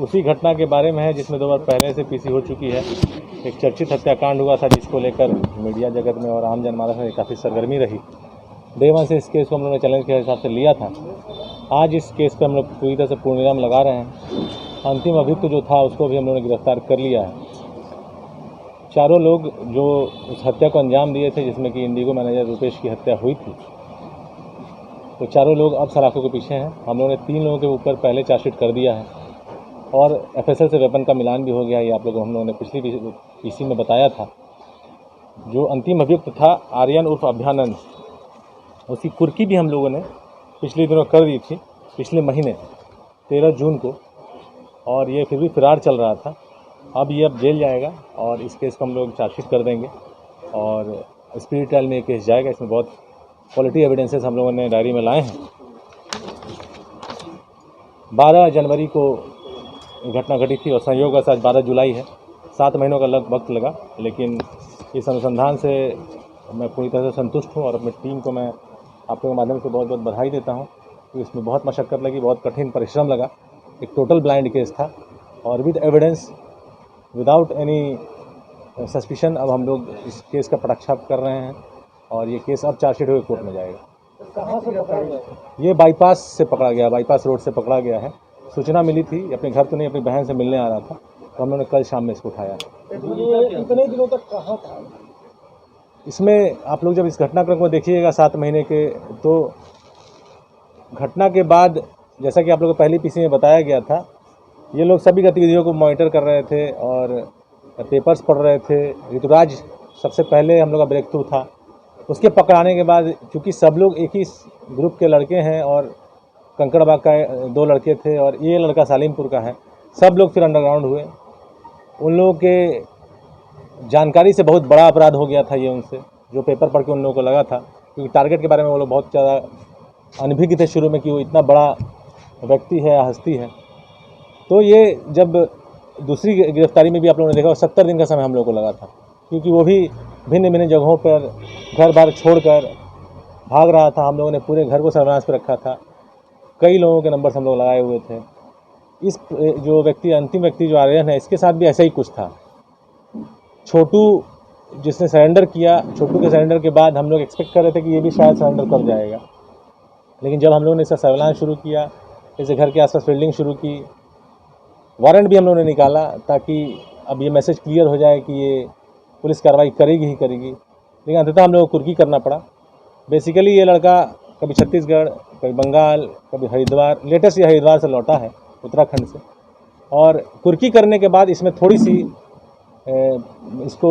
उसी घटना के बारे में है जिसमें 2 बार पहले से पीसी हो चुकी है। एक चर्चित हत्याकांड हुआ था जिसको लेकर मीडिया जगत में और आम जनमानस में काफ़ी सरगर्मी रही। डे वन से इस केस को हम लोगों ने चैलेंज के हिसाब से लिया था। आज इस केस पर हम लोग पूरी तरह से पूर्णविराम लगा रहे हैं। अंतिम अभियुक्त जो था उसको भी हम लोगों ने गिरफ्तार कर लिया है। चारों लोग जो उस हत्या को अंजाम दिए थे, जिसमें कि इंडिगो मैनेजर रुपेश की हत्या हुई थी, तो चारों लोग अब सलाखों के पीछे हैं। हम लोगों ने 3 लोगों के ऊपर पहले चार्जशीट कर दिया है और एफएसएल से वेपन का मिलान भी हो गया है। ये आप लोगों को हम लोगों ने पिछली पीसी में बताया था। जो अंतिम अभियुक्त था आर्यन उर्फ अभ्यानंद, उसकी कुर्की भी हम लोगों ने पिछले दिनों कर दी थी, पिछले महीने 13 जून को, और ये फिर भी फरार चल रहा था। अब ये जेल जाएगा और इस केस को हम लोग चार्जशीट कर देंगे और स्पीड ट्रायल में ये केस जाएगा। इसमें बहुत क्वालिटी एविडेंसेस हम लोगों ने डायरी में लाए हैं। 12 जनवरी को घटना घटी थी और संयोग से आज 12 जुलाई है। 7 महीनों का वक्त लगा, लेकिन इस अनुसंधान से मैं पूरी तरह से संतुष्ट हूँ और अपनी टीम को मैं आप लोगों के माध्यम से बहुत बहुत बधाई देता हूँ। तो इसमें बहुत मशक्क़त लगी, बहुत कठिन परिश्रम लगा। एक टोटल ब्लाइंड केस था और with evidence, without any suspicion अब हम लोग इस केस का पटाक्षेप कर रहे हैं और ये केस अब चार्जशीट होकर कोर्ट में जाएगा। कहाँ से पकड़ा गया? ये बाईपास से पकड़ा गया, बाईपास रोड से पकड़ा गया है। सूचना मिली थी, अपने घर तो नहीं, अपनी बहन से मिलने आ रहा था, तो हम लोगों ने कल शाम में इसको उठाया। कितने दिनों तक कहाँ था? इसमें आप लोग जब इस घटनाक्रम को देखिएगा 7 महीने के, तो घटना के बाद जैसा कि आप लोगों को पहली पीसी में बताया गया था, ये लोग सभी गतिविधियों को मॉनिटर कर रहे थे और पेपर्स पढ़ रहे थे। ऋतुराज सबसे पहले हम लोग का ब्रेक थ्रू था। उसके पकड़ाने के बाद, क्योंकि सब लोग एक ही ग्रुप के लड़के हैं और कंकड़बाग का 2 लड़के थे और ये लड़का सालिमपुर का है, सब लोग फिर अंडरग्राउंड हुए। उन लोगों के जानकारी से बहुत बड़ा अपराध हो गया था ये उनसे, जो पेपर पढ़ के उन लोगों को लगा था, क्योंकि टारगेट के बारे में वो लोग बहुत ज़्यादा अनभिज्ञ थे शुरू में कि वो इतना बड़ा व्यक्ति है या हस्ती है। तो ये जब दूसरी गिरफ्तारी में भी आप लोगों ने देखा 70 दिन का समय हम लोगों को लगा था, क्योंकि वो भी भिन्न भिन्न जगहों पर घर बार छोड़कर भाग रहा था। हम लोगों ने पूरे घर को सर्विलांस पर रखा था। कई लोगों के नंबर्स हम लोग लगाए हुए थे। इस जो व्यक्ति, अंतिम व्यक्ति जो आर्यन है, इसके साथ भी ऐसा ही कुछ था। छोटू जिसने सरेंडर किया, छोटू के सरेंडर के बाद हम लोग एक्सपेक्ट कर रहे थे कि ये भी शायद सरेंडर कर जाएगा, लेकिन जब हम लोगों ने इसका सर्विलांस शुरू किया, इसे घर के आसपास फील्डिंग शुरू की, वारंट भी हम लोगों ने निकाला ताकि अब ये मैसेज क्लियर हो जाए कि ये पुलिस कार्रवाई करेगी ही करेगी, लेकिन अंततः हम लोगों को कुर्की करना पड़ा। बेसिकली ये लड़का कभी छत्तीसगढ़, कभी बंगाल, कभी हरिद्वार, लेटेस्ट ये हरिद्वार से लौटा है, उत्तराखंड से, और कुर्की करने के बाद इसमें थोड़ी सी इसको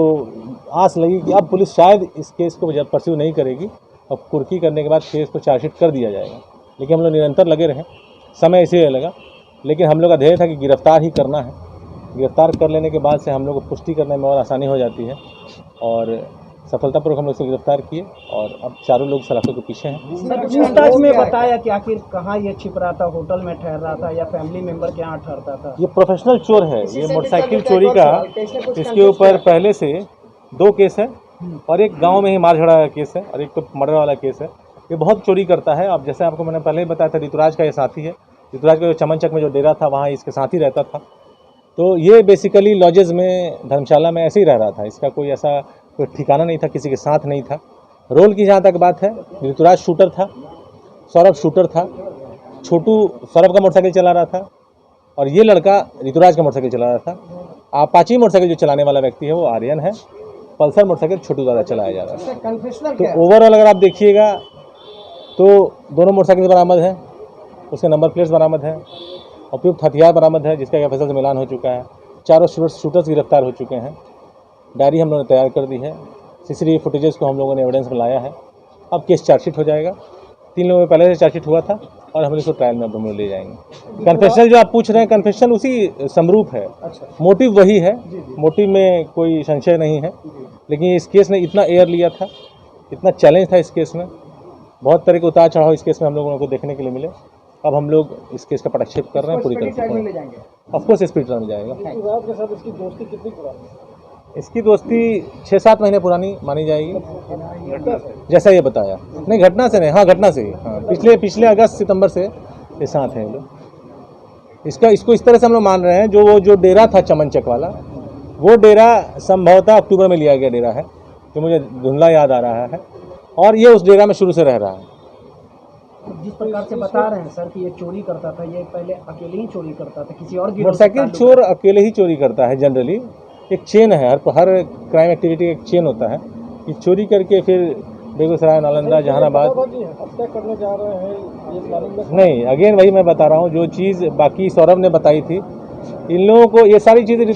आस लगी कि अब पुलिस शायद इस केस को जब परस्यू नहीं करेगी, अब कुर्की करने के बाद केस को चार्जशीट कर दिया जाएगा। लेकिन हम लोग निरंतर लगे रहे, समय इसीलिए लगा, लेकिन हम लोग का ध्येय था कि गिरफ्तार ही करना है। गिरफ्तार कर लेने के बाद से हम लोग को पुष्टि करने में और आसानी हो जाती है और सफलतापूर्वक हम लोग इसको गिरफ्तार किए और अब चारों लोग सलाखों के पीछे हैं। पूछताछ में बताया कि आखिर कहाँ ये छिप रहा था, होटल में ठहर रहा था या फैमिली मेंबर के यहाँ ठहरता था? ये प्रोफेशनल चोर है। ये मोटरसाइकिल चोरी का इसके ऊपर पहले से 2 केस है और एक गाँव में ही मार झगड़ा का केस है और एक तो मर्डर वाला केस है। ये बहुत चोरी करता है। अब जैसे आपको मैंने पहले ही बताया था, ऋतुराज का ये साथी है। ऋतुराज का जो चमनचक में जो डेरा था वहाँ इसके साथ ही रहता था। तो ये बेसिकली लॉजेस में, धर्मशाला में ऐसे ही रह रहा था। इसका कोई ऐसा कोई ठिकाना नहीं था, किसी के साथ नहीं था। रोल की जहाँ तक बात है, ऋतुराज शूटर था, सौरभ शूटर था, छोटू सौरभ का मोटरसाइकिल चला रहा था और ये लड़का ऋतुराज का मोटरसाइकिल चला रहा था। अपाची मोटरसाइकिल जो चलाने वाला व्यक्ति है वो आर्यन है। पल्सर मोटरसाइकिल छोटू द्वारा चलाया जा रहा है। तो ओवरऑल अगर आप देखिएगा तो दोनों मोटरसाइकिल बरामद है, उसके नंबर प्लेट्स बरामद है, उपयुक्त हथियार बरामद है जिसका एफएसएल से मिलान हो चुका है। चारों शूटर्स गिरफ्तार हो चुके हैं। डायरी हम लोगों ने तैयार कर दी है। सीसीटीवी फुटेजेस को हम लोगों ने एविडेंस में लाया है। अब केस चार्जशीट हो जाएगा। 3 लोगों में पहले से चार्जशीट हुआ था और हम इसको ट्रायल में अब हम लोग ले जाएंगे। कन्फेशनल जो आप पूछ रहे हैं, कन्फेशनल उसी समरूप है। मोटिव वही है, मोटिव में कोई संशय नहीं है, लेकिन इस केस ने इतना एयर लिया था, इतना चैलेंज था इस केस में, बहुत तरह के उतार चढ़ाव इस केस में हम लोगों को देखने के लिए मिले। अब हम लोग इस केस का पटाक्षेप कर रहे हैं पूरी तरह से। ऑफकोर्स स्पीड ट्रायल में जाएगा। के साथ इसकी दोस्ती कितनी पुरानी है? इसकी दोस्ती 6-7 महीने पुरानी मानी जाएगी, जैसा ये बताया। नहीं, घटना से नहीं, हाँ घटना से ही, हाँ पिछले अगस्त सितंबर से ये साथ हैं ये लोग। इसको इस तरह से हम लोग मान रहे हैं, जो डेरा था चमनचक वाला, वो डेरा संभवतः अक्टूबर में लिया गया डेरा है, जो मुझे धुंधला याद आ रहा है, और ये उस डेरा में शुरू से रह रहा है। जिस प्रकार से बता रहे हैं सर कि ये चोरी करता था, ये पहले अकेले ही चोरी करता था, किसी और गिरोह से मोटरसाइकिल ताल्लुक चोर अकेले ही चोरी करता है जनरली, एक चेन है, हर क्राइम एक्टिविटी एक चेन होता है कि चोरी करके फिर बेगूसराय, नालंदा, जहानाबाद हत्या करने जा रहे हैं, ये प्लानिंग में नहीं, अगेन वही मैं बता रहा हूँ, जो चीज़ बाकी सौरभ ने बताई थी, इन लोगों को ये सारी चीज़ें